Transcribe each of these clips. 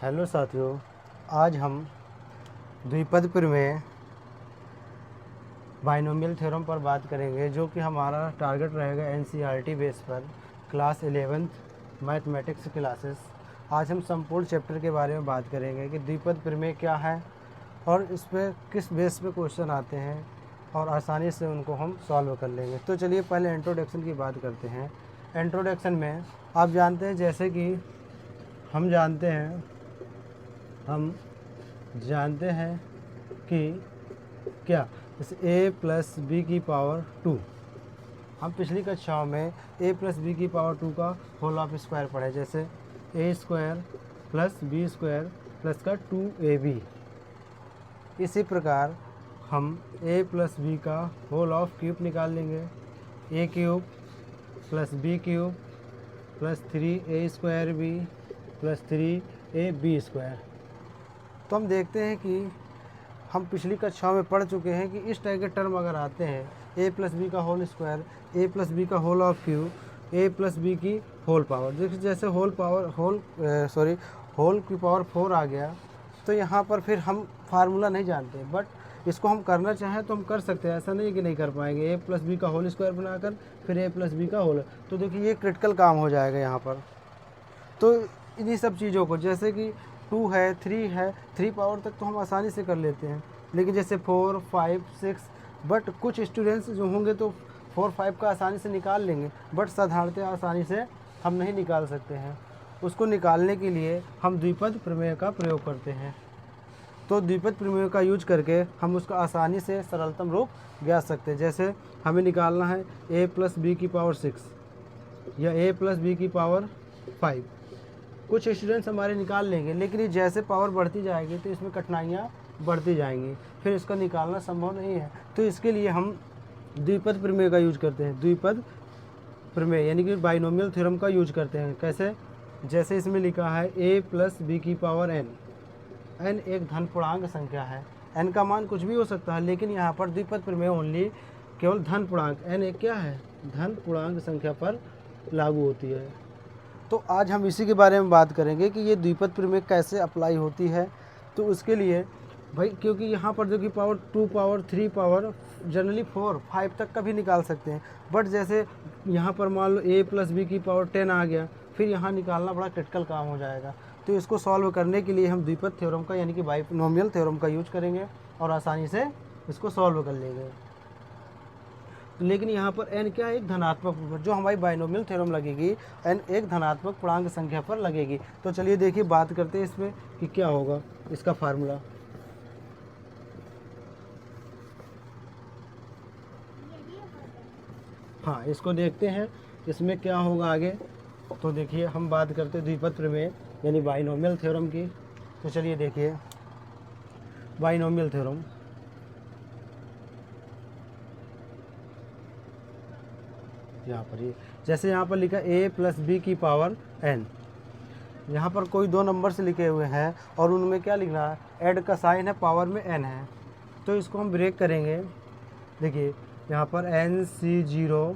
Hello साथियों, आज हम द्विपद प्रमेय बाइनोमियल थ्योरम पर बात करेंगे, जो कि हमारा टारगेट रहेगा एनसीईआरटी बेस पर क्लास 11th मैथमेटिक्स क्लासेस। आज हम संपूर्ण चैप्टर के बारे में बात करेंगे कि द्विपद प्रमेय क्या है और इस पर किस बेस पे क्वेश्चन आते हैं और आसानी से उनको हम सॉल्व कर लेंगे। तो चलिए पहले इंट्रोडक्शन की बात करते हैं। इंट्रोडक्शन में आप जानते हैं, जैसे कि हम जानते हैं कि क्या, जैसे a प्लस बी की पावर 2, हम पिछली कक्षाओं में a प्लस बी की पावर 2 का होल ऑफ स्क्वायर पढ़े, जैसे a square plus B square plus का 2ab। इसी प्रकार हम a प्लस बी का होल ऑफ क्यूब निकाल लेंगे, a cube plus B cube plus 3a square B plus 3ab square. तो हम देखते हैं कि हम पिछली कक्षाओं में पढ़ चुके हैं कि इस टाइप के टर्म अगर आते हैं, a प्लस बी का whole square, a plus B का whole of cube, a plus B की होल पावर, देखिए जैसे होल की पावर 4 आ गया, तो यहाँ पर फिर हम फार्मूला नहीं जानते, बट इसको हम करना चाहें तो हम कर सकते हैं। ऐसा नहीं है कि नहीं कर पाएंगे। a प्लस बी का होल स्क्वायर बनाकर फिर a प्लस बी का होल, तो देखिए ये क्रिटिकल काम हो जाएगा यहाँ पर। तो इन्हीं सब चीज़ों को, जैसे कि 2 है, 3 है, 3 पावर तक तो हम आसानी से कर लेते हैं, लेकिन जैसे 4, 5, 6, बट कुछ स्टूडेंट्स जो होंगे तो 4, 5 का आसानी से निकाल लेंगे, बट साधारणतः आसानी से हम नहीं निकाल सकते हैं। उसको निकालने के लिए हम द्विपद प्रमेय का प्रयोग करते हैं। तो द्विपद प्रमेय का यूज करके हम उसका आसानी से सरलतम रूप ज्ञात सकते हैं। जैसे हमें निकालना है a प्लस बी की पावर 6 या a प्लस बी की पावर 5। कुछ स्टूडेंट्स हमारे निकाल लेंगे, लेकिन ये जैसे पावर बढ़ती जाएगी तो इसमें कठिनाइयाँ बढ़ती जाएंगी, फिर इसका निकालना संभव नहीं है। तो इसके लिए हम द्विपद प्रमेय का यूज करते हैं। द्विपद प्रमेय यानी कि बाइनोमियल थ्योरम का यूज करते हैं। कैसे? जैसे इसमें लिखा है a प्लस बी की पावर n। n एक धन पूर्णांक संख्या है, n का मान कुछ भी हो सकता है, लेकिन यहाँ पर द्विपद प्रमेय ओनली केवल धन पूर्णांक, n एक क्या है, धन पूर्णांक संख्या पर लागू होती है। तो आज हम इसी के बारे में बात करेंगे कि ये द्विपद प्रमेय कैसे अप्लाई होती है। तो उसके लिए भाई, क्योंकि यहाँ पर जो कि पावर 2, पावर 3, पावर जनरली 4, 5 तक का भी निकाल सकते हैं, बट जैसे यहाँ पर मान लो a प्लस बी की पावर 10 आ गया, फिर यहाँ निकालना बड़ा क्रिटिकल काम हो जाएगा। तो इसको सॉल्व करने के लिए हम द्विपद थ्योरम का यानी कि बाइनोमियल थ्योरम का यूज करेंगे और आसानी से इसको सॉल्व कर लेंगे। लेकिन यहाँ पर n क्या है, एक धनात्मक, जो हमारी बाइनोमियल थ्योरम लगेगी n एक धनात्मक पूर्णांक संख्या पर लगेगी। तो चलिए देखिए बात करते हैं इसमें कि क्या होगा इसका फार्मूला। हाँ, इसको देखते हैं इसमें क्या होगा आगे। तो देखिए हम बात करते हैं द्विपद प्रमेय यानी बाइनोमियल थ्योरम की। तो चलिए देखिए बाइनोमियल थ्योरम। यहाँ पर ये जैसे यहाँ पर लिखा a प्लस बी की पावर n, यहाँ पर कोई दो नंबर से लिखे हुए हैं और उनमें क्या लिखना है, ऐड का साइन है, पावर में n है। तो इसको हम ब्रेक करेंगे। देखिए यहाँ पर NC0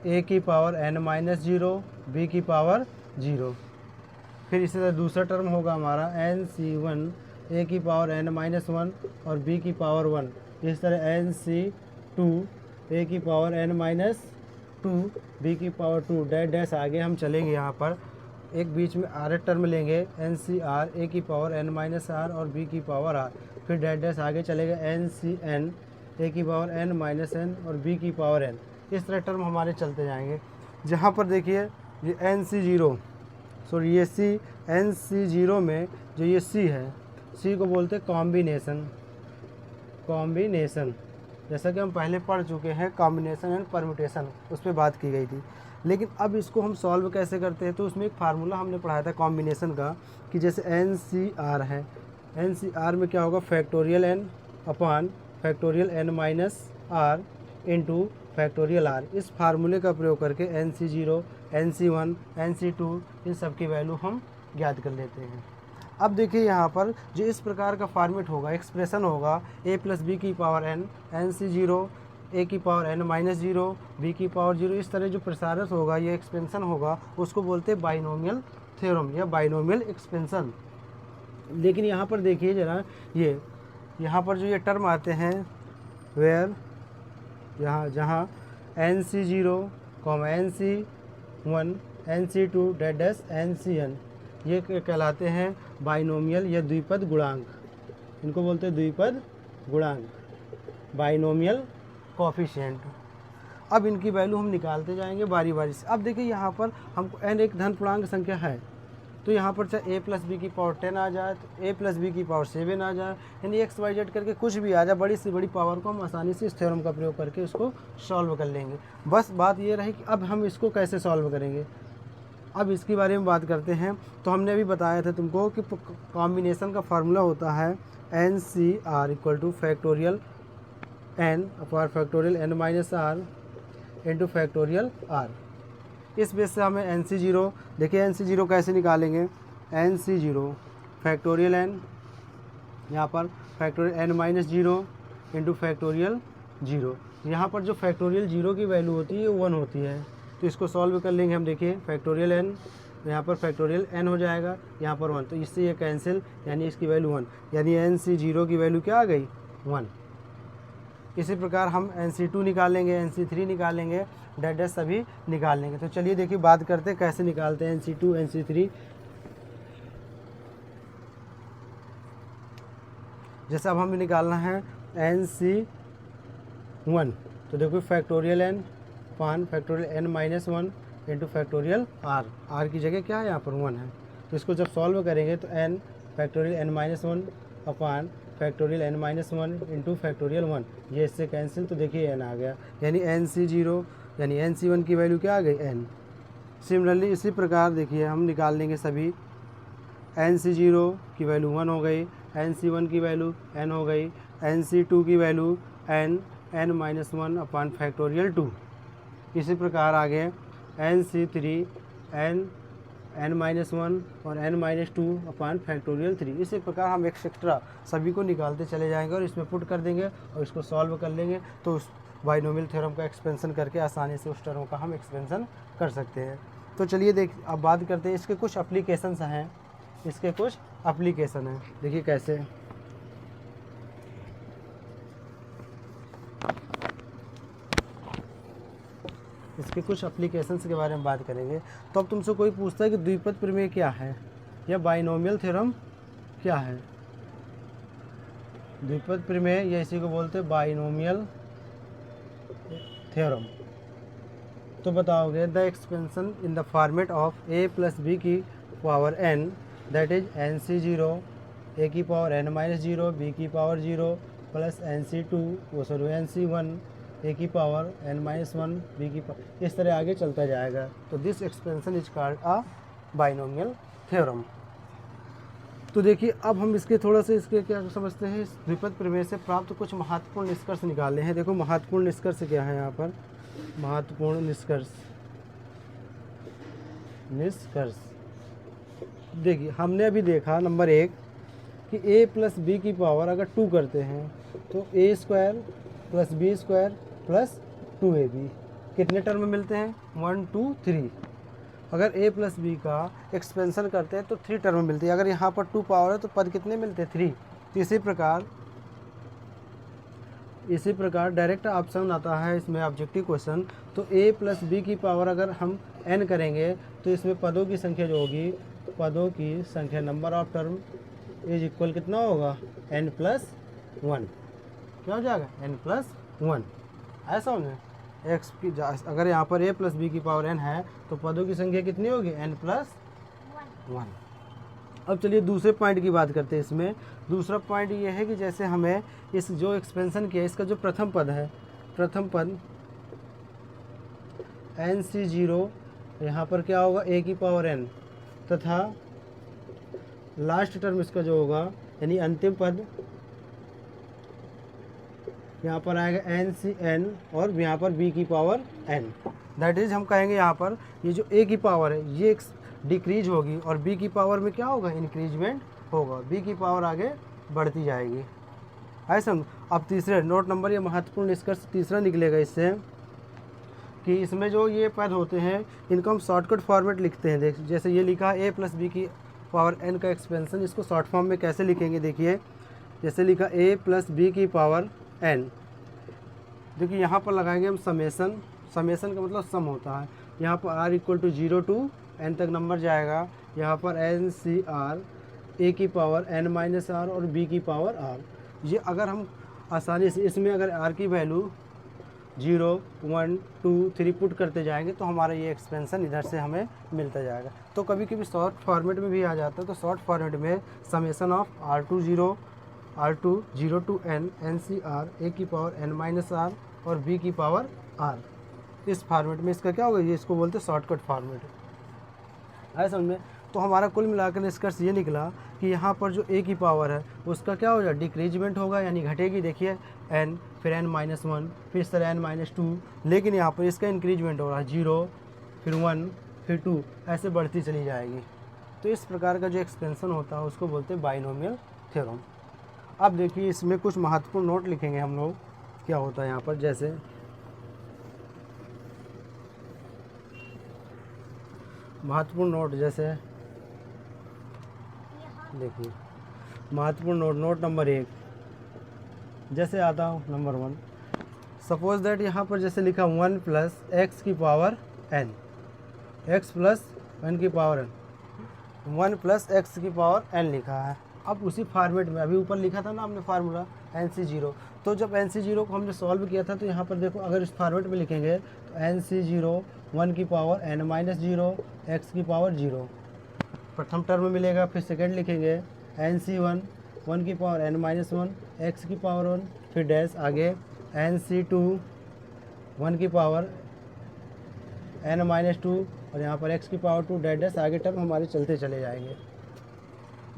a की पावर n माइनस 0 b की पावर 0। फिर इसी तरह दूसरा टर्म होगा हमारा NC1 a की पावर n माइनस 1 और b की पावर 1। इस तरह NC2 a की पावर n माइनस 2 b की पावर 2 डैश डैश। आगे हम चलेंगे, यहाँ पर एक बीच में आर टर्म लेंगे, NCR a की पावर n माइनस r और b की पावर r। फिर डैश डैश आगे चलेगा NCN a की पावर n माइनस n और b की पावर n। इस तरह टर्म हमारे चलते जाएंगे। जहाँ पर देखिए ये NC0, सॉरी ये NC0 में जो ये C है, C को बोलते हैं कॉम्बिनेशन। जैसा कि हम पहले पढ़ चुके हैं, कॉम्बिनेशन एंड परम्यूटेशन, उस पर बात की गई थी। लेकिन अब इसको हम सॉल्व कैसे करते हैं, तो उसमें एक फार्मूला हमने पढ़ाया था कॉम्बिनेशन का, कि जैसे NCR है, NCR में क्या होगा, factorial n upon factorial n minus r into factorial r। इस फार्मूले का प्रयोग करके NC0, NC1, NC2 इन सब की वैल्यू हम ज्ञात कर लेते हैं। अब देखिए यहाँ पर जो इस प्रकार का फॉर्मेट होगा, एक्सप्रेशन होगा a प्लस बी की पावर n, NC0 a की पावर n माइनस 0 b की पावर 0। इस तरह जो प्रसारित होगा, ये एक्सपेंशन होगा, उसको बोलते हैं बाइनोमियल थ्योरम या बाइनोमियल एक्सपेंशन। लेकिन यहाँ पर देखिए ज़रा, ये यहाँ पर जो ये टर्म आते हैं वेयर, यहाँ जहाँ NC0, NC1, NC2 dash NCN, ये कहलाते हैं बाइनोमियल या द्विपद गुणांक। इनको बोलते हैं द्विपद गुणांक, बाइनोमियल कोफिशिएंट। अब इनकी वैल्यू हम निकालते जाएंगे बारी बारी से। अब देखिए यहाँ पर हमको n एक धन पूर्णांक संख्या है, तो यहाँ पर चाहे a प्लस बी की पावर 10 आ जाए, तो a प्लस बी की पावर 7 आ जाए, यानी x y z करके कुछ भी आ जाए, बड़ी से बड़ी पावर को हम आसानी से इस थ्योरम का प्रयोग करके उसको सॉल्व कर लेंगे। बस बात ये रही कि अब हम इसको कैसे सॉल्व करेंगे। अब इसके बारे में बात करते हैं। तो हमने अभी बताया था तुमको कि कॉम्बिनेशन का फार्मूला होता है NCR equal to factorial n upon factorial n minus R into factorial R. इस बेस से हमें NC0, देखिए NC0 कैसे निकालेंगे, NC0 फैक्टोरियल n, यहाँ पर factorial n minus 0 into factorial 0। यहाँ पर जो फैक्टोरियल 0 की वैल्यू होती है वो 1 होती है, तो इसको सॉल्व कर लेंगे हम। देखिए फैक्टोरियल n, यहाँ पर फैक्टोरियल n हो जाएगा, यहाँ पर 1, तो इससे ये कैंसिल, यानी इसकी वैल्यू 1, यानी NC0 की वैल्यू क्या आ गई, 1। इसी प्रकार हम NC2 निकालेंगे, NC3 निकालेंगे, डैश सभी निकाल लेंगे। तो चलिए देखिए बात करते हैं कैसे निकालते हैं NC2 NC3। जैसे अब हमें निकालना है NC1, तो देखो फैक्टोरियल n पान factorial n minus 1 into factorial r की जगह क्या है यहाँ पर 1 है, तो इसको जब सॉल्व करेंगे तो n factorial n minus 1 upon factorial n minus 1 into factorial 1, ये इससे कैंसिल, तो देखिए n आ गया, यानी NC0 यानी NC1 की वैल्यू क्या आ गई, n। सिमिलरली इसी प्रकार देखिए हम निकाल लेंगे सभी, NC0 की वैल्यू 1 हो गई, NC1 की वैल्यू n हो गई, NC2 की value n minus 1 upon factorial 2। इसी प्रकार आगे NC3 n माइनस 1 और n माइनस 2 अपान फैक्टोरियल 3। इसी प्रकार हम एक्सेट्रा सभी को निकालते चले जाएंगे और इसमें पुट कर देंगे और इसको सॉल्व कर लेंगे, तो उस बाइनोमियल थ्योरम का एक्सपेंशन करके आसानी से उस टर्म का हम एक्सपेंशन कर सकते हैं। तो चलिए अब बात करते हैं, इसके कुछ एप्लीकेशंस हैं, इसके कुछ एप्लीकेशन हैं, देखिए कैसे। इसके कुछ एप्लीकेशंस के बारे में बात करेंगे। तो अब तुमसे कोई पूछता है कि द्विपद प्रमेय क्या है या बाइनोमियल थ्योरम क्या है। द्विपद प्रमेय या इसी को बोलते हैं बाइनोमियल थ्योरम। तो बताओगे the expansion in the format of a plus B की power n that is NC0 a की पावर n माइनस 0 b की पावर 0 प्लस NC1 a की पावर n माइनस 1 b की पावर, इस तरह आगे चलता जाएगा। तो this expansion is called a binomial theorem. तो देखिए अब हम इसके थोड़ा सा इसके क्या समझते हैं, इस द्विपद प्रमेय से प्राप्त कुछ महत्वपूर्ण निष्कर्ष निकाले हैं। देखो महत्वपूर्ण निष्कर्ष क्या है यहाँ पर, महत्वपूर्ण निष्कर्ष देखिए हमने अभी देखा नंबर 1 कि a प्लस बी की पावर अगर 2 करते हैं तो a square plus B square plus 2ab कितने टर्म में मिलते हैं, 1 2 3। अगर a प्लस बी का एक्सपेंशन करते हैं तो 3 टर्म मिलती है। अगर यहाँ पर 2 पावर है तो पद कितने मिलते हैं, 3। तो इसी प्रकार डायरेक्ट ऑप्शन आता है इसमें ऑब्जेक्टिव क्वेश्चन। तो a प्लस बी की पावर अगर हम n करेंगे तो इसमें पदों की संख्या जो होगी, पदों की संख्या number of term is equal कितना होगा, n प्लस 1। क्या हो जाएगा, n प्लस 1। ऐसा होना एक्स की अगर यहाँ पर a प्लस बी की पावर n है तो पदों की संख्या कितनी होगी, n प्लस 1। अब चलिए दूसरे पॉइंट की बात करते हैं। इसमें दूसरा पॉइंट ये है कि जैसे हमें इस जो एक्सपेंशन किया इसका जो प्रथम पद है, प्रथम पद NC0 यहाँ पर क्या होगा, a की पावर n, तथा लास्ट टर्म इसका जो होगा यानी अंतिम पद यहाँ पर आएगा NCn और यहाँ पर b की पावर n। दैट इज हम कहेंगे यहाँ पर ये जो a की पावर है ये डिक्रीज होगी और b की पावर में क्या होगा, इंक्रीजमेंट होगा, b की पावर आगे बढ़ती जाएगी। ऐसा अब तीसरे नोट नंबर ये महत्वपूर्ण निष्कर्ष तीसरा निकलेगा इससे कि इसमें जो ये पद होते हैं इनको हम शॉर्टकट फॉर्मेट लिखते हैं। देख जैसे ये लिखा a प्लस बी की पावर n का एक्सपेंशन, इसको शॉर्ट फॉर्म में कैसे लिखेंगे देखिए, जैसे लिखा a प्लस बी की पावर n। देखिए यहाँ पर लगाएंगे हम समेसन, समेसन का मतलब सम होता है। यहाँ पर r equal to 0 to n तक नंबर जाएगा, यहाँ पर n सी आर a की पावर n माइनस आर और b की पावर r। ये अगर हम आसानी से इसमें अगर r की वैल्यू 0 1 2 3 पुट करते जाएंगे तो हमारा ये एक्सपेंशन इधर से हमें मिलता जाएगा। तो कभी कभी शॉर्ट फॉर्मेट में भी आ जाता है, तो शॉर्ट फॉर्मेट में summation of r2 0 to n C R a की पावर n माइनस आर और b की पावर r, इस फॉर्मेट में इसका क्या होगा, ये इसको बोलते हैं शॉर्टकट फॉर्मेट। आए समझ में। तो हमारा कुल मिलाकर निष्कर्ष ये निकला कि यहाँ पर जो a की पावर है उसका क्या हो जाए, डिक्रीजमेंट होगा यानी घटेगी। देखिए n, फिर n माइनस वन, फिर इस तरह n माइनस टू, लेकिन यहाँ पर इसका इंक्रीजमेंट हो रहा है 0, फिर 1, फिर 2, ऐसे बढ़ती चली जाएगी। तो इस प्रकार का जो एक्सपेंशन होता है उसको बोलते हैं बाइनोमियल थ्योरम। अब देखिए इसमें कुछ महत्वपूर्ण नोट लिखेंगे हम लोग, क्या होता है यहाँ पर, जैसे महत्वपूर्ण नोट, जैसे देखिए महत्वपूर्ण नोट नंबर 1 जैसे आता हूँ, नंबर 1, सपोज दैट यहाँ पर जैसे लिखा 1 प्लस एक्स की पावर n, x प्लस 1 की पावर n, 1 प्लस एक्स की पावर n लिखा है। अब उसी फॉर्मेट में अभी ऊपर लिखा था ना हमने फार्मूला NC0, तो जब NC0 को हमने सॉल्व किया था तो यहाँ पर देखो अगर इस फॉर्मेट में लिखेंगे तो NC0 1 की पावर n माइनस 0 x की पावर 0 प्रथम टर्म में मिलेगा। फिर सेकंड लिखेंगे NC1 1 की पावर n माइनस 1 x की पावर 1, फिर डैश आगे NC2 1 की पावर n माइनस 2 और यहाँ पर x की पावर 2 डैश आगे टर्म हमारे चलते चले जाएंगे।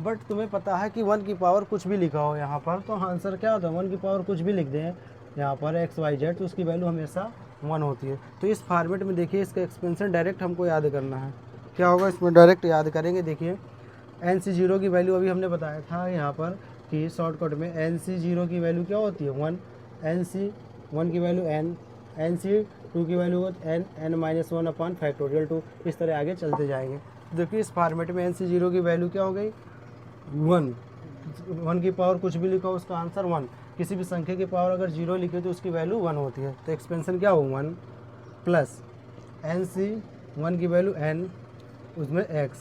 बट तुम्हें पता है कि 1 की पावर कुछ भी लिखा हो यहाँ पर तो आंसर क्या होता है, 1 की पावर कुछ भी लिख दें यहाँ पर XYZ तो उसकी वैल्यू हमेशा 1 होती है। तो इस फॉर्मेट में देखिए इसका एक्सपेंशन डायरेक्ट हमको याद करना है। क्या होगा इसमें, डायरेक्ट याद करेंगे। देखिए NC0 की वैल्यू अभी हमने बताया था यहाँ पर कि शॉर्टकट में NC0 की वैल्यू क्या होती है 1, NC1 की वैल्यू n, NC2 की value n minus 1 upon factorial 2, इस तरह आगे चलते जाएंगे। देखिए इस फॉर्मेट में NC0 की वैल्यू क्या हो गई 1 की पावर कुछ भी लिखा हो उसका आंसर 1, किसी भी संख्या की पावर अगर 0 लिखे तो उसकी वैल्यू 1 होती है। तो एक्सपेंशन क्या हो 1 प्लस NC1 की वैल्यू n उसमें x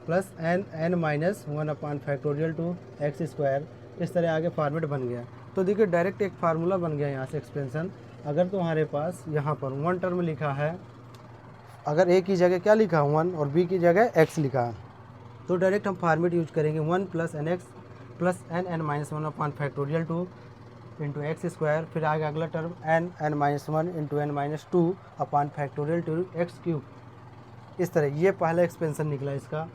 plus n minus 1 upon factorial 2 x square, इस तरह आगे फॉर्मेट बन गया। तो देखिए डायरेक्ट एक फार्मूला बन गया यहाँ से एक्सपेंशन। अगर तुम्हारे पास यहाँ पर 1 टर्म लिखा है, अगर a की जगह क्या लिखा 1 और b की जगह x लिखा है तो डायरेक्ट हम फॉर्मेट यूज करेंगे 1 plus N X plus n minus 1 upon factorial 2 into X square, फिर आगे अगला term n minus 1 into n minus 2 upon factorial 2 X cube. इस तरह ये पहला एक्सपेंशन निकला, इसका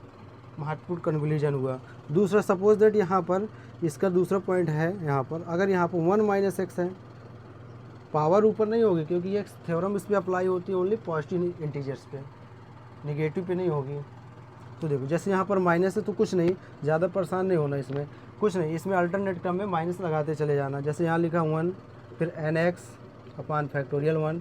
महत्वपूर्ण कन्क्लूजन हुआ। दूसरा सपोज दैट यहाँ पर इसका दूसरा पॉइंट है, यहाँ पर अगर यहाँ पर 1 माइनस एक्स है, पावर ऊपर नहीं होगी क्योंकि ये थ्योरम इस पर अप्लाई होती है ओनली पॉजिटिव इंटीजर्स पे, निगेटिव पे नहीं होगी। तो देखो जैसे यहाँ पर माइनस है तो कुछ नहीं, ज़्यादा परेशान नहीं होना इसमें, कुछ नहीं, इसमें अल्टरनेट क्रम में माइनस लगाते चले जाना। जैसे यहाँ लिखा 1, फिर nx अपॉन फैक्टोरियल 1,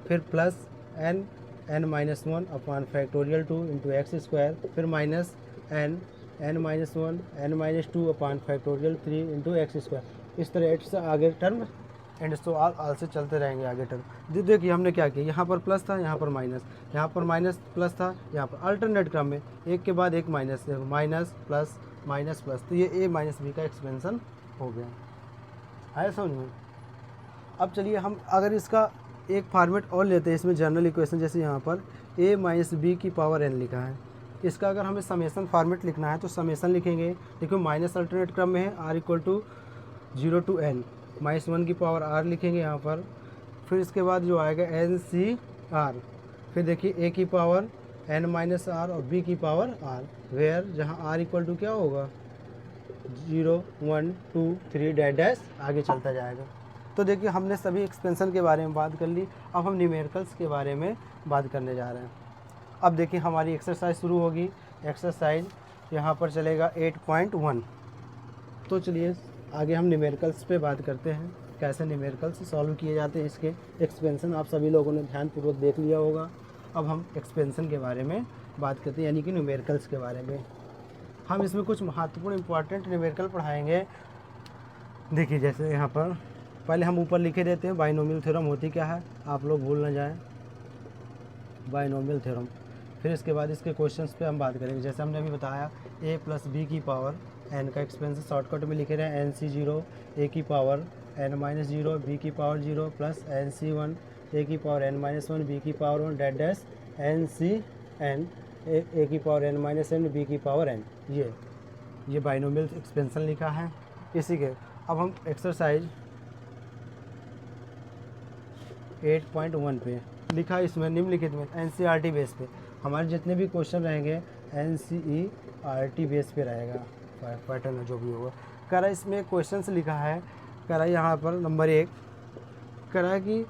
फिर plus n minus 1 upon factorial 2 into X square, फिर minus n minus 1 n minus 2 upon factorial 3 into X square. इस तरह से आगे टर्म एंड सो ऑल से चलते रहेंगे आगे टर्म। देखिए हमने क्या किया, यहाँ पर प्लस था, यहाँ पर माइनस, यहाँ पर माइनस प्लस था, यहाँ पर अल्टरनेट क्रम में एक के बाद एक minus, minus plus minus plus, तो ये a माइनस बी का एक्सपेंशन हो गया है समझ में। अब चलिए हम अगर इसका एक फॉर्मेट और लेते हैं, इसमें जनरल इक्वेशन, जैसे यहाँ पर a माइनस बी की पावर n लिखा है, इसका अगर हमें समेसन फॉर्मेट लिखना है तो समेसन लिखेंगे। देखो माइनस अल्टरनेट क्रम में है, r equal to 0 to n, minus 1 की पावर r लिखेंगे यहाँ पर, फिर इसके बाद जो आएगा NCR, फिर देखिए a की पावर n माइनस r और b की पावर r, वेयर जहाँ r इक्वल टू क्या होगा 0 1 2 3 डैश आगे चलता जाएगा। तो देखिए हमने सभी एक्सपेंशन के बारे में बात कर ली, अब हम न्यूमेरिकल्स के बारे में बात करने जा रहे हैं। अब देखिए हमारी एक्सरसाइज शुरू होगी। एक्सरसाइज यहाँ पर चलेगा 8.1। तो चलिए आगे हम न्यूमेरिकल्स पे बात करते हैं, कैसे न्यूमेरिकल्स सॉल्व किए जाते हैं। इसके एक्सपेंशन आप सभी लोगों ने ध्यानपूर्वक देख लिया होगा। अब हम एक्सपेंशन के बारे में बात करते हैं, यानी कि न्यूमेरिकल्स के बारे में। हम इसमें कुछ महत्वपूर्ण इंपॉर्टेंट न्यूमेरिकल पढ़ाएंगे। देखिए जैसे यहाँ पर पहले हम ऊपर लिखे देते हैं बाइनोमियल थ्योरम होती क्या है, आप लोग भूल ना जाएं बाइनोमियल थ्योरम। फिर इसके बाद इसके क्वेश्चंस पे हम बात करेंगे। जैसे हमने अभी बताया a प्लस बी की पावर n का एक्सपेंशन शॉर्टकट में लिखे रहे हैं NC0 a की पावर n-0 b की पावर 0 प्लस NC1 a की पावर n-1 b की power 1 that dash NCn a की पावर n-n b की पावर n। ये बाइनोमियल एक्सपेंशन लिखा है इसी के। अब हम एक्सरसाइज 8.1 पे लिखा है, इसमें निम्नलिखित में NCERT बेस पे हमारे जितने भी क्वेश्चन रहेंगे NCERT बेस पे रहेगा, पैटर्न जो भी होगा। करा इसमें क्वेश्चंस लिखा है, करा यहाँ पर नंबर 1 करा कि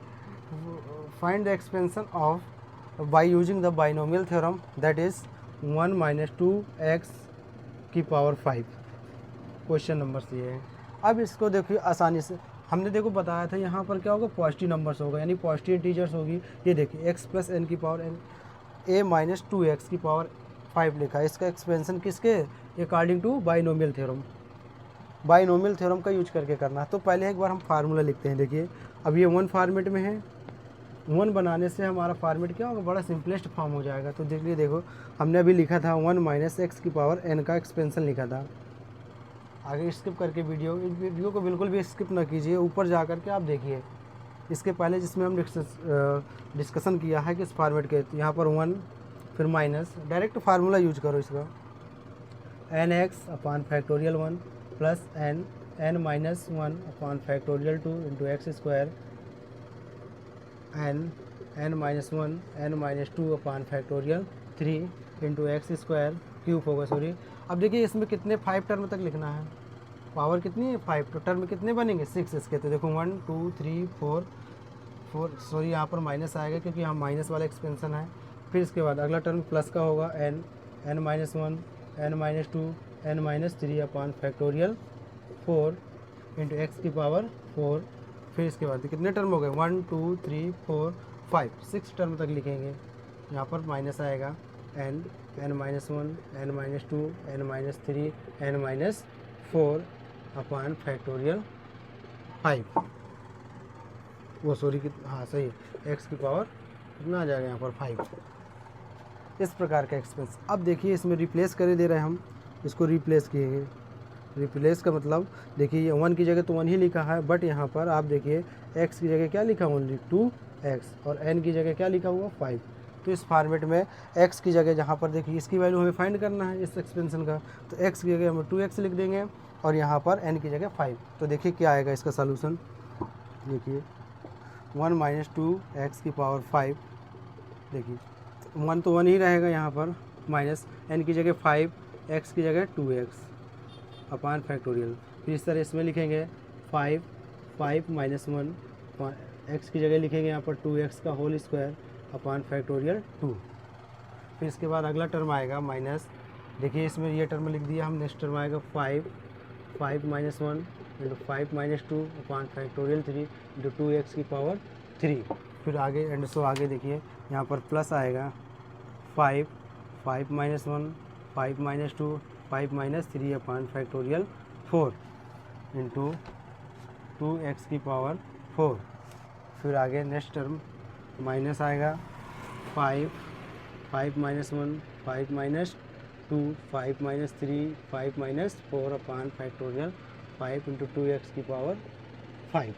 find the expansion of by using the binomial theorem that is 1 minus 2x की पावर 5। क्वेश्चन नंबर सी है। अब इसको देखिए आसानी से हमने देखो बताया था यहाँ पर क्या होगा, पॉजिटिव नंबर्स होगा यानी पॉजिटिव इंटीजर्स होगी। ये देखिए x प्लस n की power n a minus 2x की पावर 5 लिखा है। इसका एक्सपेंशन किसके according to binomial theorem, binomial theorem का यूज करके करना है। तो पहले एक बार हम फार्मूला लिखते हैं। देखिए अब ये 1 फॉर्मेट में है, 1 बनाने से हमारा फॉर्मेट क्या होगा, बड़ा सिंपलेस्ट फॉर्म हो जाएगा। तो देखिए देखो हमने अभी लिखा था 1 माइनस x की पावर n का एक्सपेंशन लिखा था। आगे स्किप करके वीडियो को बिल्कुल भी स्किप ना कीजिए, ऊपर जा कर के आप देखिए। इसके पहले जिसमें हम डिस्कशन किया है किस फॉर्मेट के, यहाँ पर 1 फिर माइनस, डायरेक्ट फार्मूला यूज करो इसका nx upon factorial 1 plus n minus 1 upon factorial 2 into X square n minus 1 n minus 2 upon factorial 3 into X square cube होगा, सॉरी। अब देखिए इसमें कितने 5 टर्म तक लिखना है, पावर कितनी है 5, तो टर्म कितने बनेंगे 6 इसके। तो देखो 1 2 3 4 सॉरी यहाँ पर माइनस आएगा क्योंकि यहाँ माइनस वाला एक्सपेंशन है। फिर इसके बाद अगला टर्म प्लस का होगा n minus 1 n minus 2 n minus 3 upon factorial 4 into x की पावर 4। फिर इसके बाद कितने टर्म हो गए 1 2 3 4 5 6 टर्म तक लिखेंगे। यहाँ पर माइनस आएगा n minus 1 n minus 2 n minus 3 n minus 4 upon factorial 5, वो सॉरी हाँ सही x की पावर कितना आ जाएगा यहाँ पर 5। इस प्रकार का एक्सपेंस। अब देखिए इसमें रिप्लेस करे दे रहे हैं हम, इसको रिप्लेस किए। रिप्लेस का मतलब देखिए ये 1 की जगह तो 1 ही लिखा है, बट यहाँ पर आप देखिए x की जगह क्या लिखा ओनली 2x और n की जगह क्या लिखा हुआ 5। तो इस फॉर्मेट में x की जगह जहाँ पर देखिए इसकी वैल्यू हमें फाइंड करना है इस एक्सपेंशन का, तो x की जगह हम 2x लिख देंगे और यहाँ पर n की जगह 5। तो देखिए क्या आएगा इसका सलूशन, देखिए 1 माइनस 2x की पावर 5, देखिए 1 तो 1 ही रहेगा यहाँ पर, माइनस n की जगह 5 x की जगह 2x अपॉन फैक्टोरियल। फिर इस तरह इसमें लिखेंगे 5 माइनस 1 x की जगह लिखेंगे यहाँ पर 2x का होल स्क्वायर अपॉन फैक्टोरियल 2। फिर इसके बाद अगला टर्म आएगा माइनस, देखिए इसमें ये टर्म लिख दिया हम, नेक्स्ट टर्म आएगा 5 minus 1 into 5 minus 2 upon factorial 3 into 2x की पावर 3। फिर आगे एंड सो आगे देखिए यहाँ पर प्लस आएगा 5 minus 1 5 minus 2 5 minus 3 upon factorial 4 into 2x की पावर 4। फिर आगे नेक्स्ट टर्म माइनस आएगा 5 minus 1 5 minus 2 5 minus 3 5 minus 4 upon factorial 5 into 2x की पावर 5,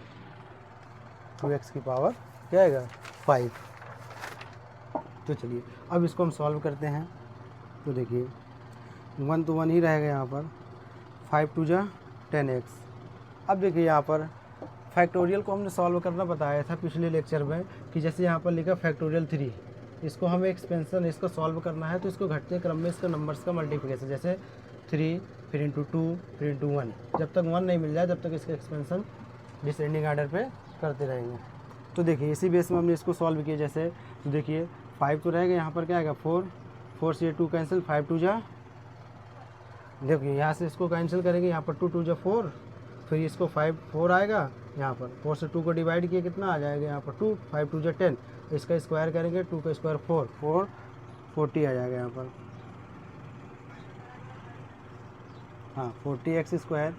2x की पावर क्या आएगा 5। तो चलिए अब इसको हम सॉल्व करते हैं। तो देखिए 1 तो 1 ही रहेगा यहाँ पर, 5 2 जा 10x। अब देखिए यहाँ पर फैक्टोरियल को हमने सॉल्व करना बताया था पिछले लेक्चर में कि जैसे यहाँ पर लिखा फैक्टोरियल 3, इसको हमें एक्सपेंशन इसको सॉल्व करना है तो इसको घटते क्रम में इसका नंबर्स का मल्टीप्लिकेशन, जैसे 3 फिर इंटू 2 फिर इंटू 1, जब तक 1 नहीं मिल जाए तब तक इसका एक्सपेंशन डिसेंडिंग आर्डर पे करते रहेंगे। तो देखिए इसी बेस में हमने इसको सॉल्व किया। जैसे तो देखिए 5 तो रहेगा, यहाँ पर क्या आएगा 4 से 2 कैंसिल, 5 2 जा, देखिए यहाँ से इसको कैंसिल करेंगे, यहाँ पर 2 2 जा 4, फिर इसको 4 आएगा, यहाँ पर 4 से 2 को डिवाइड किया कितना आ जाएगा यहाँ पर 2, 5 2 जा 10, इसका स्क्वायर करेंगे 2 का स्क्वायर 4 40 आ जाएगा यहाँ पर। हाँ 40x²।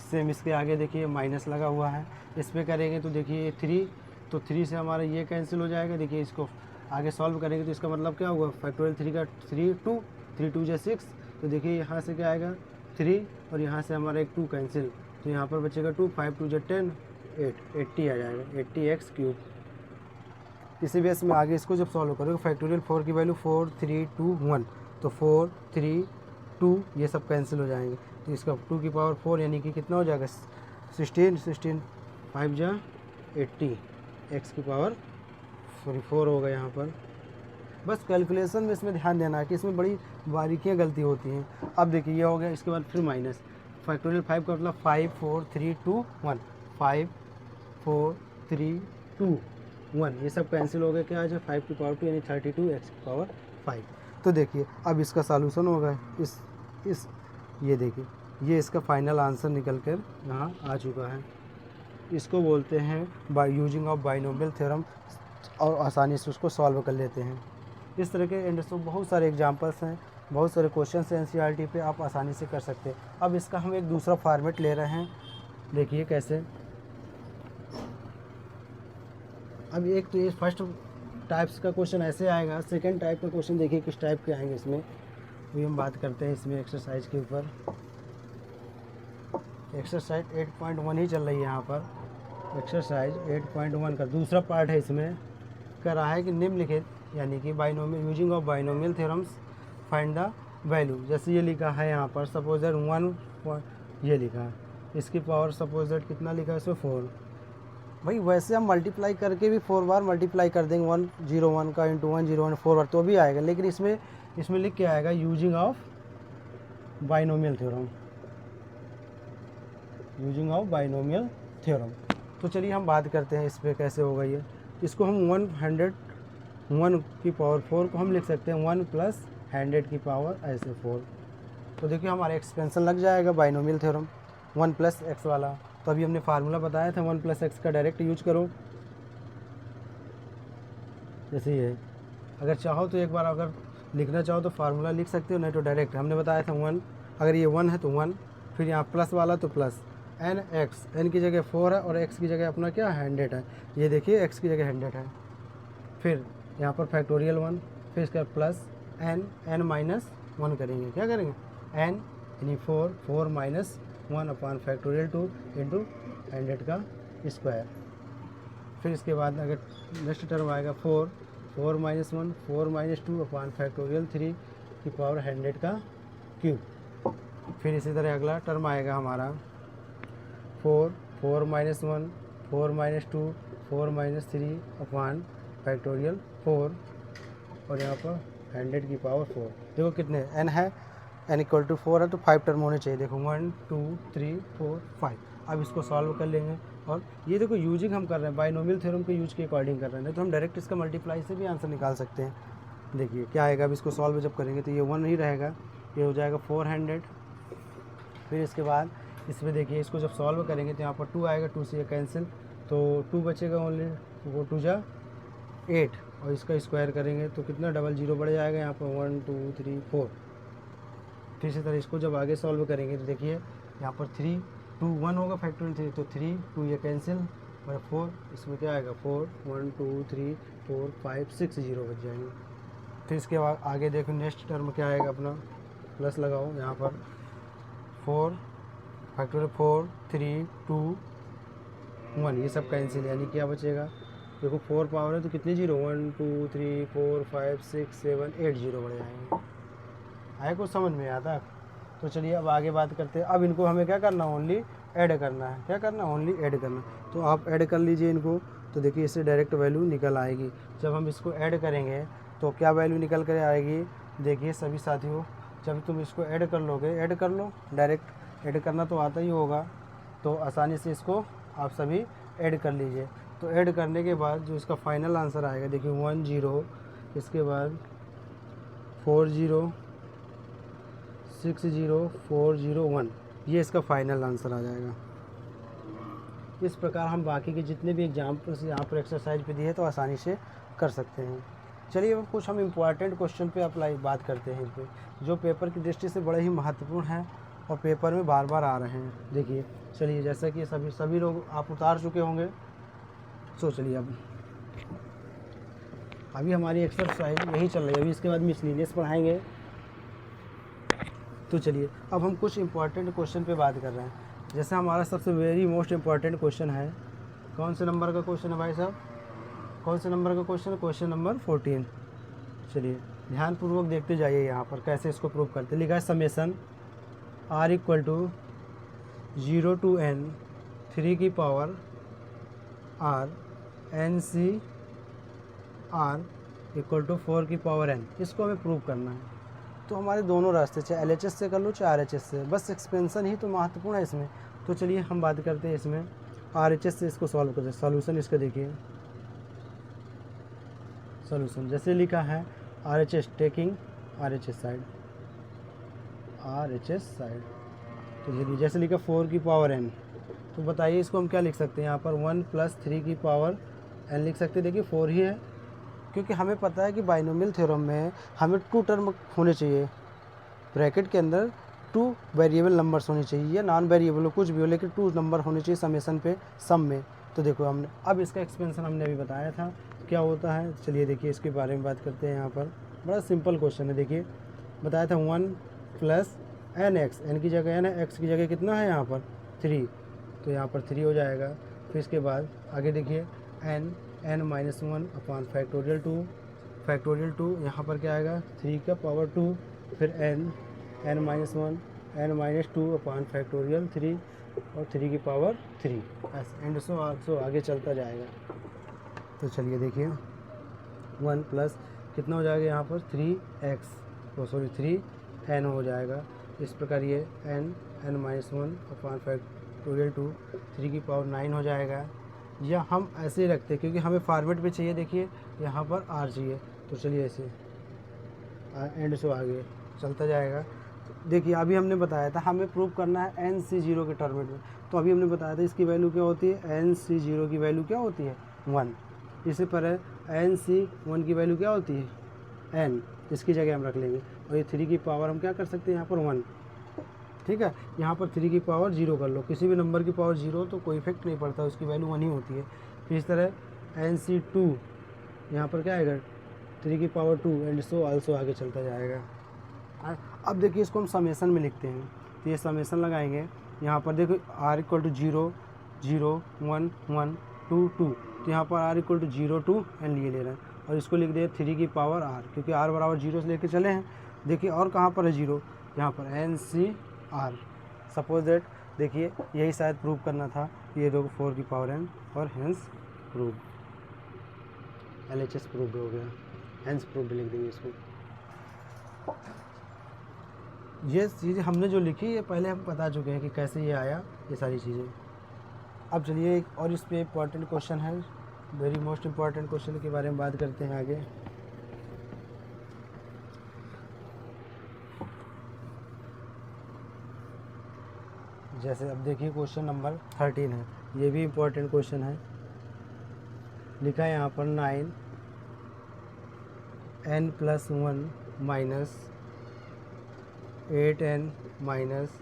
सेम इसके आगे देखिए माइनस लगा हुआ है, इस पर करेंगे तो देखिए 3, तो 3 से हमारा ये कैंसिल हो जाएगा। देखिए इसको आगे सॉल्व करेंगे तो इसका मतलब क्या हुआ, फैक्टोरियल 3 का 3 2, 3 2 6, तो देखिए यहाँ से क्या आएगा 3 और यहाँ से हमारा एक 2 कैंसिल, तो यहाँ पर बचेगा 2, 5 2 10, 80 आ जाएगा, 80x³। इसी बेस में आगे इसको जब सॉल्व करोगे फैक्टोरियल 4 की वैल्यू 4 3 2 1, तो 4 3 2 ये सब कैंसिल हो जाएंगे, तो इसका 2 की पावर 4 यानी कि कितना हो जाएगा 16, 5 जा 80, x की पावर 4 होगा यहाँ पर। बस कैलकुलेशन में इसमें ध्यान देना है कि इसमें बड़ी बारीकियाँ गलती होती हैं। अब देखिए ये हो गया, इसके बाद फिर माइनस फैक्टोरियल 5 का मतलब 5 4 3 2 1, 5 4 3 2 1 ये सब कैंसिल हो गए, क्या आ जाए 5 की पावर 2 यानी 32 x की पावर 5। तो देखिए अब इसका सॉल्यूशन होगा, इस ये देखिए ये इसका फाइनल आंसर निकल कर यहाँ आ चुका है। इसको बोलते हैं by using of binomial theorem, और आसानी से उसको सॉल्व कर लेते हैं। इस तरह के एंड बहुत सारे एग्जांपल्स हैं, बहुत सारे क्वेश्चन हैं एनसीईआरटी पे, आप आसानी से कर सकते हैं। अब इसका हम एक दूसरा फॉर्मेट ले रहे हैं, देखिए कैसे। अब एक तो ये फर्स्ट टाइप्स का क्वेश्चन ऐसे आएगा, सेकंड टाइप का क्वेश्चन देखिए किस टाइप के आएंगे इसमें, अभी हम बात करते हैं इसमें एक्सरसाइज के ऊपर। एक्सरसाइज 8.1 ही चल रही है यहाँ पर। एक्सरसाइज 8.1 का दूसरा पार्ट है, इसमें कह रहा है कि निम्नलिखित यानी कि binomial using of binomial theorems find the value. जैसे ये लिखा है यहाँ पर सपोज दैट 1 ये लिखा है, इसकी पावर सपोज दैट कितना लिखा है इसमें 4। भाई वैसे हम मल्टीप्लाई करके भी 4 बार मल्टीप्लाई कर देंगे 101 का इंटू 101 4 बार तो भी आएगा, लेकिन इसमें लिख के आएगा using of binomial theorem, using of binomial theorem. तो चलिए हम बात करते हैं इस पर कैसे होगा ये। इसको हम 101 की पावर 4 को हम लिख सकते हैं 1 प्लस 100 की पावर ऐसे 4। तो देखिए हमारा एक्सपेंशन लग जाएगा बाइनोमियल थ्योरम 1 प्लस एक्स वाला। तो अभी हमने फार्मूला बताया था 1 प्लस एक्स का डायरेक्ट यूज करो, जैसे ये। अगर चाहो तो एक बार अगर लिखना चाहो तो फार्मूला लिख सकते हो, नहीं तो डायरेक्ट हमने बताया था 1, अगर ये 1 है तो 1, फिर यहाँ प्लस वाला तो प्लस एन एक्स, एन की जगह 4 है और एक्स की जगह अपना क्या 100 है, ये देखिए एक्स की जगह 100 है। फिर यहाँ पर फैक्टोरियल 1, फिर इसका प्लस एन माइनस 1 करेंगे, क्या करेंगे एन यानी 4 माइनस 1 अपॉन फैक्टोरियल 2 इंटू 100 का स्क्वायर। फिर इसके बाद अगर नेक्स्ट टर्म आएगा 4 माइनस 1 4 माइनस 2 अपॉन फैक्टोरियल 3 की पावर 100 का क्यूब। फिर इसी तरह अगला टर्म आएगा हमारा 4 minus 1 4 minus 2 4 minus 3 upon factorial 4 और यहाँ पर 100 की पावर 4। देखो कितने एन है, एन इक्वल टू 4 है तो 5 टर्म होने चाहिए। देखो 1 2 3 4 5। अब इसको सॉल्व कर लेंगे, और ये देखो यूजिंग हम कर रहे हैं बाइनोमियल थ्योरम के यूज के अकॉर्डिंग कर रहे हैं, तो हम डायरेक्ट इसका मल्टीप्लाई से भी आंसर निकाल सकते हैं। देखिए क्या आएगा, अब इसको सॉल्व जब करेंगे तो ये 1 ही रहेगा, ये हो जाएगा 400। फिर इसके बाद इसमें देखिए इसको जब सॉल्व करेंगे तो यहाँ पर 2 आएगा, 2 से ये कैंसिल, तो 2 बचेगा ओनली, वो 2 जा 8 और इसका स्क्वायर करेंगे तो कितना 00 बढ़ जाएगा यहाँ पर 1 2 3 4। फिर इसी तरह इसको जब आगे सॉल्व करेंगे तो देखिए यहाँ पर 3 2 1 होगा फैक्टोरियल 3, तो 3 2 ये कैंसिल और 4, इसमें क्या आएगा 4 1 2 3 4 5 6 0 बच जाएंगे। फिर इसके बाद आगे देखो नेक्स्ट टर्म क्या आएगा अपना, प्लस लगाओ यहाँ पर 4 फैक्टोरियल 4 3 2 1 ये सब कैंसिल, यानी क्या बचेगा, देखो 4 पावर है तो कितने जीरो 1 2 3 4 5 6 7 8 0 बढ़ जाएंगे। आए कुछ समझ में आता। तो चलिए अब आगे बात करते हैं। अब इनको हमें क्या करना है, ओनली ऐड करना है। क्या करना है, ओनली ऐड करना। तो आप ऐड कर लीजिए इनको, तो देखिए इससे डायरेक्ट वैल्यू निकल आएगी। जब हम इसको ऐड करेंगे तो क्या वैल्यू निकल कर आएगी, देखिए सभी साथियों, जब तुम इसको ऐड कर लोगे, ऐड कर लो, डायरेक्ट ऐड करना तो आता ही होगा, तो आसानी से इसको आप सभी ऐड कर लीजिए। तो ऐड करने के बाद जो इसका फाइनल आंसर आएगा, देखिए 1 0, इसके बाद 4 0 6 0 4 0 1, ये इसका फाइनल आंसर आ जाएगा। इस प्रकार हम बाकी के जितने भी एग्जाम्पल्स यहाँ पर एक्सरसाइज पे दिए तो आसानी से कर सकते हैं। चलिए अब कुछ हम इम्पॉर्टेंट क्वेश्चन पे अप्लाई बात करते हैं, इस पर जो पेपर की दृष्टि से बड़े ही महत्वपूर्ण है और पेपर में बार बार आ रहे हैं। देखिए चलिए, जैसा कि सभी लोग आप उतार चुके होंगे। सो चलिए अभी हमारी एक्सरसाइज यही चल रही है, अभी इसके बाद मिसलिनियस पढ़ाएंगे। तो चलिए अब हम कुछ इंपॉर्टेंट क्वेश्चन पे बात कर रहे हैं। जैसे हमारा सबसे वेरी मोस्ट इम्पॉर्टेंट क्वेश्चन है, कौन से नंबर का क्वेश्चन है भाई साहब, कौन से नंबर का क्वेश्चन है? Question number 14। चलिए ध्यानपूर्वक देखते जाइए यहाँ पर कैसे इसको प्रूव करते। लिखा है summation r equal to 0 to n 3 की power r n c r equal to 4 की पावर n। इसको हमें प्रूव करना है। तो हमारे दोनों रास्ते, चाहे LHS से कर लो चाहे RHS से, बस एक्सपेंशन ही तो महत्वपूर्ण है इसमें। तो चलिए हम बात करते हैं इसमें RHS से इसको सॉल्व करते हैं। सॉल्यूशन इसका देखिए, सॉल्यूशन जैसे लिखा है RHS taking RHS side, RHS side. तो चलिए जैसे लिखा 4 की पावर n, तो बताइए इसको हम क्या लिख सकते हैं? यहाँ पर 1 + 3 की पावर n लिख सकते हैं। देखिए 4 ही है, क्योंकि हमें पता है कि बाइनोमियल थ्योरम में हमें 2 टर्म होने चाहिए, ब्रैकेट के अंदर 2 वेरिएबल नंबर्स होने चाहिए, या नॉन वेरिएबल हो कुछ भी हो, लेकिन 2 नंबर होने चाहिए समेसन पे, सम में। तो देखो हमने अब इसका एक्सपेंशन हमने अभी बताया था क्या होता है। चलिए देखिए इसके बारे में बात करते हैं। यहाँ पर बड़ा सिंपल क्वेश्चन है। देखिए बताया था 1 + nx, n की जगह n है, x की जगह कितना है यहाँ पर 3, तो यहाँ पर 3 हो जाएगा। फिर इसके बाद आगे देखिए n-1 अपॉन फैक्टोरियल 2 यहाँ पर क्या आएगा 3 का पावर 2, फिर n-1 n-2 अपॉन फैक्टोरियल 3 और 3 की पावर 3, एंड सो आगे चलता जाएगा। तो चलिए देखिए 1 प्लस कितना हो जाएगा यहाँ पर 3n हो जाएगा। इस प्रकार ये n-1 अपॉन फैक्टोरियल 2 3 की पावर 9 हो जाएगा। या हम ऐसे ही रखते हैं क्योंकि हमें फॉर्मेट पे चाहिए। देखिए यहाँ पर r चाहिए, तो चलिए ऐसे एंड से आगे चलता जाएगा। देखिए अभी हमने बताया था हमें प्रूव करना है NC0 के टर्म में, तो अभी हमने बताया था इसकी वैल्यू क्या होती है, NC0 की वैल्यू क्या होती है 1। इसी पर है NC1 की वैल्यू क्या होती है n, इसकी जगह हम रख लेंगे। और ये 3 की पावर हम क्या कर सकते हैं यहाँ पर 1, ठीक है। यहाँ पर 3 की पावर 0 कर लो, किसी भी नंबर की पावर 0 तो कोई इफेक्ट नहीं पड़ता, उसकी वैल्यू 1 ही होती है। फिर इस तरह NC2 यहाँ पर क्या आएगा 3 की पावर 2 एंड सो आल्सो आगे चलता जाएगा। अब देखिए इसको हम समेसन में लिखते हैं, तो ये समेसन लगाएंगे। यहाँ पर देखो r इक्वल टू 0 0 1 1 2 2, तो यहाँ पर r इक्वल टू 0 2 एन लिए ले रहे हैं, और इसको लिख दिए 3 की पावर r, क्योंकि r बराबर 0 से लेके चले हैं। देखिए और कहाँ पर है 0, यहाँ पर NCR। सपोज दैट देखिए यही शायद प्रूव करना था, ये देखो 4 की पावर n और हेंस प्रूव, LHS प्रूव हो गया, हेंस प्रूव लिख देंगे इसको। ये चीज़ें हमने जो लिखी ये पहले हम बता चुके हैं कि कैसे ये आया, ये सारी चीज़ें। अब चलिए एक और इस पे इम्पॉर्टेंट क्वेश्चन है, वेरी मोस्ट इम्पॉर्टेंट क्वेश्चन के बारे में बात करते हैं आगे। जैसे अब देखिए क्वेश्चन नंबर 13 है, ये भी इम्पोर्टेंट क्वेश्चन है। लिखा है यहाँ पर 9n+1 माइनस 8n माइनस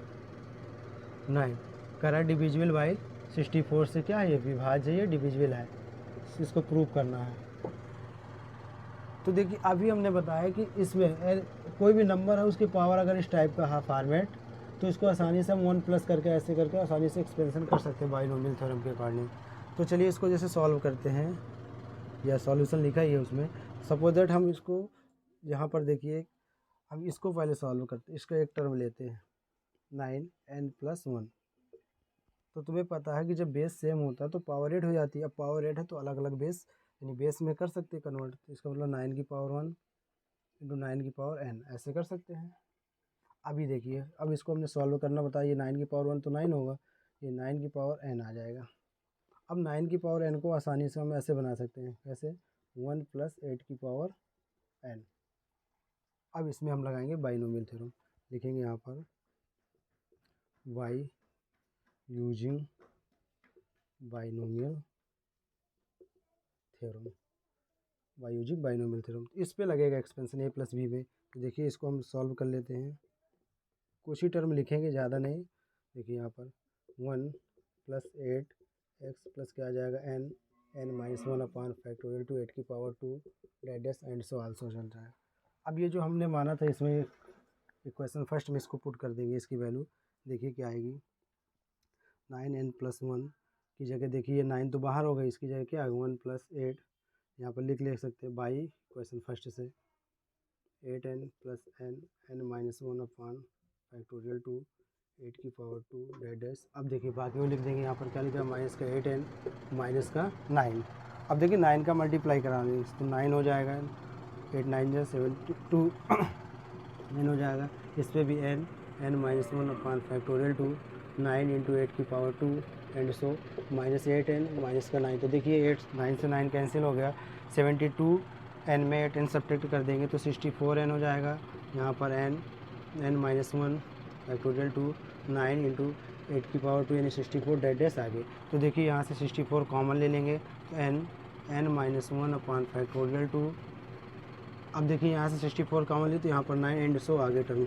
9 करा डिविजिबल बाई 64 से क्या है, ये विभाज्य है, डिविजिबल है, इसको प्रूव करना है। तो देखिए अभी हमने बताया कि इसमें कोई भी नंबर है उसकी पावर अगर इस टाइप का है फॉर्मेट, तो इसको आसानी से हम 1 प्लस करके ऐसे करके आसानी से एक्सपेंशन कर सकते हैं बाइनोमियल थ्योरम के अकॉर्डिंग। तो चलिए इसको जैसे सॉल्व करते हैं, या सॉल्यूशन लिखा ही है उसमें। सपोज दैट हम इसको यहाँ पर देखिए हम इसको पहले सॉल्व करते हैं, इसका एक टर्म लेते हैं 9n+1। तो तुम्हें पता है कि जब बेस सेम होता है तो पावर 8 हो जाती है। अब पावर 8 है तो अलग अलग बेस यानी बेस में कर सकते हैं कन्वर्ट, तो इसका मतलब 9 की पावर 1 इंटू 9 की पावर n ऐसे कर सकते हैं। अभी देखिए अब इसको हमने सॉल्व करना बताया, ये 9 की पावर 1 तो 9 होगा, ये 9 की पावर n आ जाएगा। अब 9 की पावर n को आसानी से हम ऐसे बना सकते हैं, कैसे 1 + 8 की पावर n। अब इसमें हम लगाएंगे बाइनोमियल थ्योरम, लिखेंगे यहाँ पर y using binomial theorem, y using binomial theorem. इस पे लगेगा एक्सपेंशन a + b में। तो देखिए इसको हम सॉल्व कर लेते हैं। कुछ ही टर्म लिखेंगे, ज़्यादा नहीं। देखिए यहाँ पर 1 + 8 x प्लस क्या आ जाएगा n minus 1 upon factorial two 8 की पावर 2 डेडेस एंड सो आल्सो चल रहा है। अब ये जो हमने माना था इसमें इक्वेशन फर्स्ट में इसको पुट कर देंगे, इसकी वैल्यू देखिए क्या आएगी। 9n + 1 की जगह देखिए 9 तो बाहर हो गई, इसकी जगह क्या आएगा 1 + 8 यहाँ पर ले सकते हैं बाई इक्वेशन फर्स्ट से 8n + n minus 1 upon factorial two 8 की पावर 2 डेडेस। अब देखिए बाकी वो लिख देंगे, यहाँ पर क्या लिखा है माइनस का 8n माइनस का 9। अब देखिए 9 का मल्टीप्लाई कराएंगे तो 9 हो जाएगा, 8 9 जा 72 9 हो जाएगा। इस पर भी n minus 1 upon factorial two 9 × 8 की power 2 and so minus 8n minus का 9। तो देखिए 9 से 9 कैंसिल हो गया, 72 n में 8n सब्ट्रैक्ट कर देंगे तो 64n हो जाएगा। यहाँ पर n माइनस 1 फैक्टोरियल टू 9 × 8 की पावर 2 यानी 64 डेडेस आ गए। तो देखिए यहाँ से 64 कॉमन ले लेंगे तो n minus 1 upon factorial two, अब देखिए यहाँ से 64 कॉमन ली तो यहाँ पर 9 एंड सो आगे टर्म।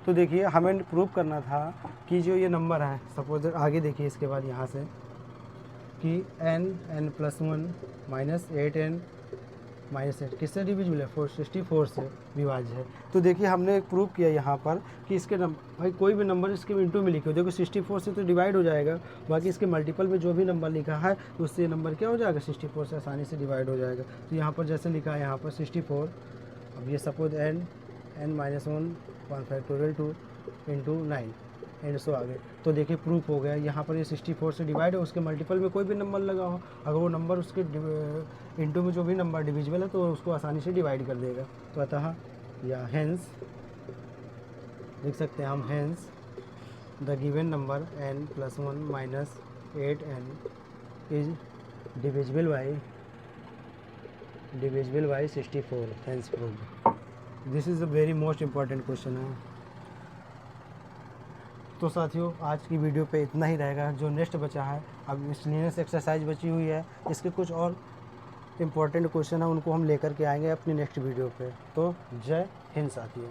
तो देखिए हमें प्रूव करना था कि जो ये नंबर है, सपोज आगे देखिए इसके बाद यहाँ से कि n + 1 माइनस 8n माइनस 8 किससे डिविजिबल है 464 से विभाज्य है। तो देखिए हमने प्रूव किया यहाँ पर कि इसके भाई कोई भी नंबर इसके इंटू में लिखे हो, देखो 64 से तो डिवाइड हो जाएगा, बाकी इसके मल्टीपल में जो भी नंबर लिखा है तो उससे नंबर क्या हो जाएगा 64 से आसानी से डिवाइड हो जाएगा। तो यहाँ पर जैसे लिखा है यहाँ पर 64, अब ये suppose n minus 1 upon factorial 2 × 9 and so आगे। तो देखिए प्रूफ हो गया, यहाँ पर ये 64 से डिवाइड है, उसके मल्टीपल में कोई भी नंबर लगा हो, अगर वो नंबर उसके इंटू में जो भी नंबर डिविजिबल है तो उसको आसानी से डिवाइड कर देगा। तो अतः या हेंस लिख सकते हैं हम, hence the given number n + 1 minus 8n is divisible by 64, hence proved. This is a very most important question है। तो साथियों आज की वीडियो पे इतना ही रहेगा। जो नेक्स्ट बचा है, अब मिसलेनियस एक्सरसाइज बची हुई है, इसके कुछ और इम्पॉर्टेंट क्वेश्चन है उनको हम लेकर के आएंगे अपनी नेक्स्ट वीडियो पे। तो जय हिंद साथियों।